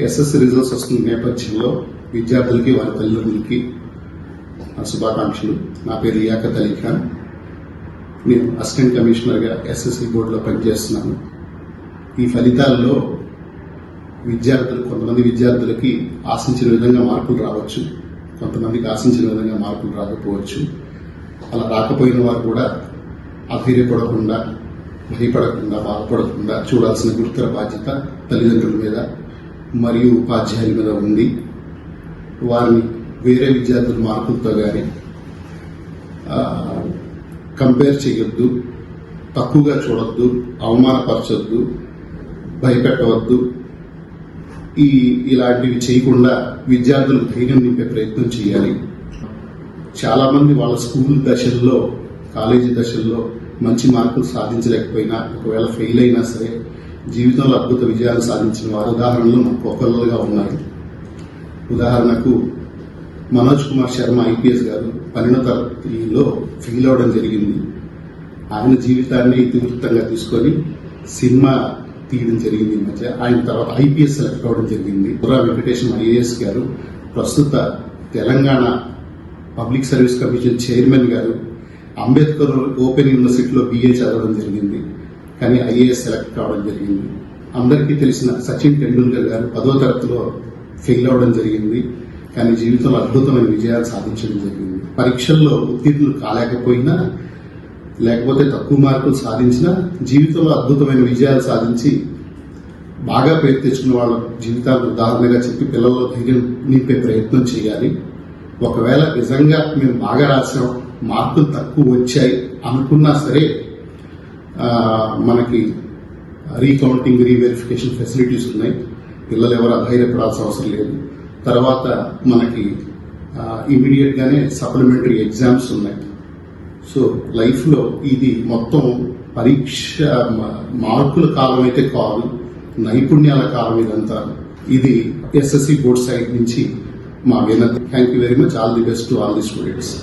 SSC results వస్తున్న నేపథ్యంలో విద్యార్థులకి వారి తల్లిదండ్రులకి శుభాకాంక్షలు. నా పేరు లియాఖత్ అలీ ఖాన్. నేను అసిస్టెంట్ కమిషనర్గా ఎస్ఎస్సి బోర్డులో పనిచేస్తున్నాను. ఈ ఫలితాల్లో కొంతమంది విద్యార్థులకి ఆశించిన విధంగా మార్కులు రావచ్చు, కొంతమందికి ఆశించిన విధంగా మార్కులు రాకపోవచ్చు. అలా రాకపోయిన వారు కూడా అధైర్యపడకుండా, భయపడకుండా, బాధపడకుండా చూడాల్సిన గురుతర బాధ్యత తల్లిదండ్రుల మీద మరియు ఉపాధ్యాయుల మీద ఉంది. వారిని వేరే విద్యార్థుల మార్కులతో కానీ కంపేర్ చేయొద్దు, తక్కువగా చూడొద్దు, అవమానపరచొద్దు, భయపెట్టవద్దు. ఇలాంటివి చేయకుండా విద్యార్థులకు ధైర్యం నింపే ప్రయత్నం చేయాలి. చాలా మంది వాళ్ళ స్కూల్ దశల్లో, కాలేజీ దశల్లో మంచి మార్కులు సాధించలేకపోయినా, ఒకవేళ ఫెయిల్ అయినా సరే జీవితంలో అద్భుత విజయాలు సాధించిన వారి ఉదాహరణలు మనకు ఒకళ్ళుగా ఉన్నాయి. ఉదాహరణకు మనోజ్ కుమార్ శర్మ ఐపీఎస్ గారు 12వ తరగతిలో ఫెయిల్ అవడం జరిగింది. ఆయన జీవితాన్ని ఇతివృత్తంగా తీసుకొని సినిమా తీయడం జరిగింది. ఈ మధ్య ఆయన తర్వాత ఐపీఎస్ సెలెక్ట్ అవ్వడం జరిగింది. బుర్రా వెంకటేశం ఐఏఎస్ గారు ప్రస్తుత Telangana public service commission chairman గారు అంబేద్కర్ ఓపెన్ యూనివర్సిటీలో BA చదవడం జరిగింది, కానీ ఐఏఎస్ సెలెక్ట్ కావడం జరిగింది. అందరికీ తెలిసిన సచిన్ టెండూల్కర్ గారు 10వ తరగతిలో ఫెయిల్ అవడం జరిగింది, కానీ జీవితంలో అద్భుతమైన విజయాలు సాధించడం జరిగింది. పరీక్షల్లో ఉత్తీర్ణులు కాలేకపోయినా, లేకపోతే తక్కువ మార్కులు సాధించినా జీవితంలో అద్భుతమైన విజయాలు సాధించి బాగా పేరు తెచ్చుకున్న వాళ్ళ జీవితాలను ఉదాహరణగా చెప్పి పిల్లల్లో ధైర్యం నింపే ప్రయత్నం చేయాలి. ఒకవేళ నిజంగా మేము బాగా రాసాం, మార్కులు తక్కువ వచ్చాయి అనుకున్నా సరే మనకి రీకౌంటింగ్, రీవెరిఫికేషన్ ఫెసిలిటీస్ ఉన్నాయి. పిల్లలు ఎవరు అధైర్యపడాల్సిన అవసరం లేదు. తర్వాత మనకి ఇమీడియట్ గానే సప్లిమెంటరీ ఎగ్జామ్స్ ఉన్నాయి. సో లైఫ్లో ఇది మొత్తం పరీక్ష మార్కుల కాలం అయితే కాదు, నైపుణ్యాల కాలం ఇదంతా. ఇది ఎస్ఎస్సి బోర్డ్ సైడ్ నుంచి మా వినతి. Thank you very much. All the best to all the students.